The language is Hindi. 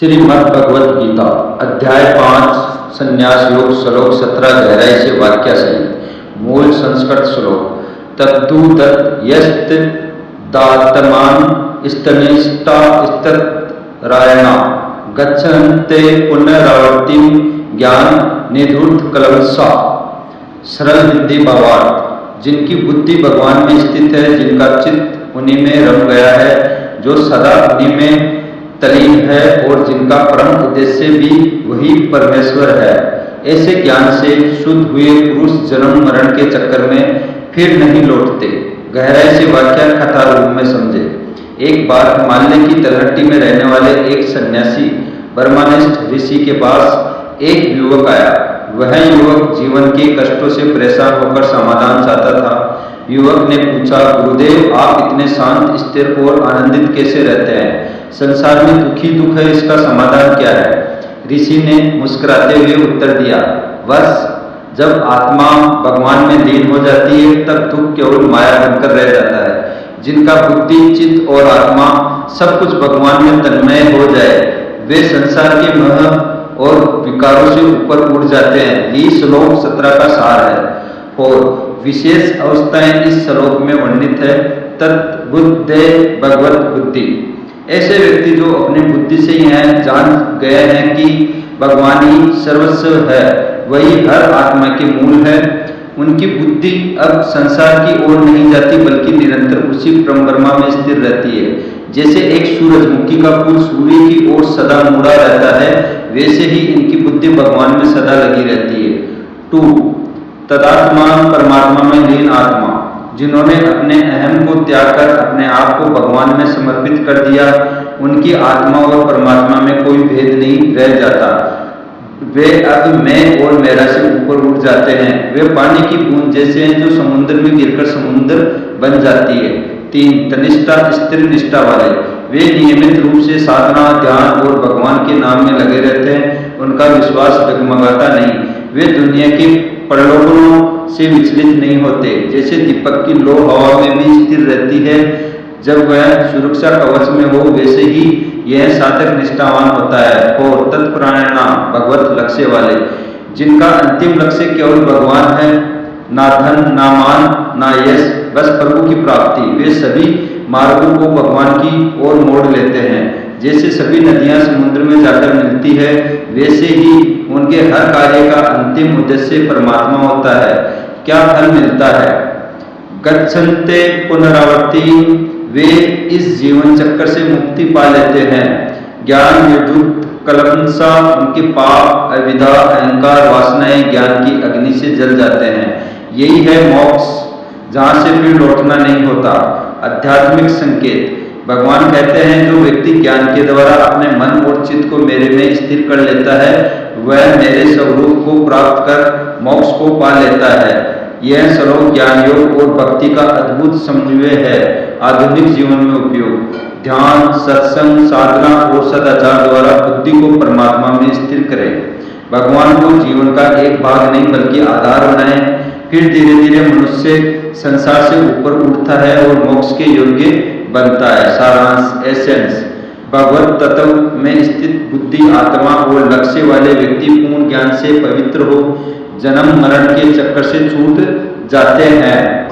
श्रीमद् भगवद गीता अध्याय 5 संन्यास योग श्लोक 17 गहराई से वाक्य सहित मूल संस्कृत श्लोक तद्दु तत् यस्त दातमान स्तनिष्ठा स्तरायणा गच्छन्ते पुनरावर्तिम ज्ञान निधूर्त कलंसा। सरल हिंदी भावार्थ। जिनकी बुद्धि भगवान में स्थित है, जिनका चित्त उन्हीं में रम गया है, जो सदा उन्हीं में तलीन है और जिनका परम उद्देश्य भी वही परमेश्वर है, ऐसे ज्ञान से शुद्ध हुए पुरुष जन्म मरण के चक्कर में फिर नहीं लौटते। गहराई से वाक्य कथा रूप में समझे। एक बार हिमालय की तलहटी में रहने वाले एक सन्यासी ब्रह्मनिष्ठ ऋषि के पास एक युवक आया। वह युवक जीवन के कष्टों से परेशान होकर समाधान चाहता था। युवक ने पूछा, गुरुदेव, आप इतने शांत, स्थिर और आनंदित कैसे रहते हैं? संसार में दुख ही दुख है, इसका समाधान क्या है? ऋषि ने मुस्कुराते हुए उत्तर दिया, बस जब आत्मा भगवान में लीन हो जाती है तब दुख केवल माया बनकर रह जाता है। जिनका बुद्धि, चित्त और आत्मा सब कुछ भगवान में तन्मय हो जाए, वे संसार के मोह और विकारों से ऊपर उड़ जाते हैं। ये श्लोक 17 का सार है और विशेष अवस्थाएं इस श्लोक में वर्णित है। तद्बुद्धे भगवत बुद्धि। ऐसे व्यक्ति जो अपनी बुद्धि से यह जान गए हैं कि भगवान ही सर्वस्व है, वही हर आत्मा के मूल है। उनकी बुद्धि अब संसार की ओर नहीं जाती, बल्कि निरंतर उसी ब्रह्म में स्थिर रहती है। जैसे एक सूरजमुखी का फूल सूर्य की ओर सदा मुड़ा रहता है, वैसे ही इनकी बुद्धि भगवान में सदा लगी रहती है। 2 तदात्मान परमात्मा में लीन आत्मा। जिन्होंने अपने अहम को त्याग कर अपने आप को भगवान में समर्पित कर दिया, उनकी आत्मा और परमात्मा में कोई भेद नहीं रह जाता। वे अब मैं और मेरा से ऊपर उठ जाते हैं। वे पानी की बूंद जैसे हैं जो समुद्र में गिरकर समुद्र बन जाती है। 3 तनिष्ठा स्थिर निष्ठा वाले। वे नियमित रूप से साधना, ध्यान और भगवान के नाम में लगे रहते हैं। उनका विश्वास डगमगाता नहीं। वे दुनिया के प्रलोभनों से विचलित नहीं होते। जैसे दीपक की लौ हवा में भी स्थिर रहती है जब वह सुरक्षा कवच में हो, वैसे ही यह साधक निष्ठावान होता है। और तत्परायणाम भगवत लक्ष्य वाले। जिनका अंतिम लक्ष्य केवल भगवान है, ना धन, ना मान, ना यश, बस प्रभु की प्राप्ति। वे सभी मार्गों को भगवान की ओर मोड़ लेते हैं। जैसे सभी नदियां समुद्र में जाकर मिलती है, वैसे ही उनके हर कार्य का अंतिम उद्देश्य परमात्मा होता है। क्या फल मिलता है? गच्छन्ते पुनरावर्ति। वे इस जीवन चक्कर से मुक्ति पा लेते हैं। ज्ञान विद्युत कलंसा। उनके पाप, अविद्या, अहंकार, वासनाएं ज्ञान की अग्नि से जल जाते हैं। यही है मोक्ष, जहां से फिर लौटना नहीं होता। आध्यात्मिक संकेत। भगवान कहते हैं, जो व्यक्ति ज्ञान के द्वारा अपने मन और चित्त को मेरे में स्थिर कर लेता है, वह मेरे स्वरूप को प्राप्त कर मोक्ष को पा लेता है। यह श्लोक ज्ञान योग और भक्ति का अद्भुत समन्वय है। आधुनिक जीवन में उपयोग। ध्यान, सत्संग, साधना और सदाचार द्वारा बुद्धि को परमात्मा में स्थिर करें। भगवान को जीवन का एक भाग नहीं बल्कि आधार बनाएं। फिर धीरे धीरे मनुष्य संसार से ऊपर उठता है और मोक्ष के योग्य बनता है। सारांश, एसेंस। भगवत तत्व में स्थित बुद्धि, आत्मा और लक्ष्य वाले व्यक्ति पूर्ण ज्ञान से पवित्र हो जन्म मरण के चक्कर से छूट जाते हैं।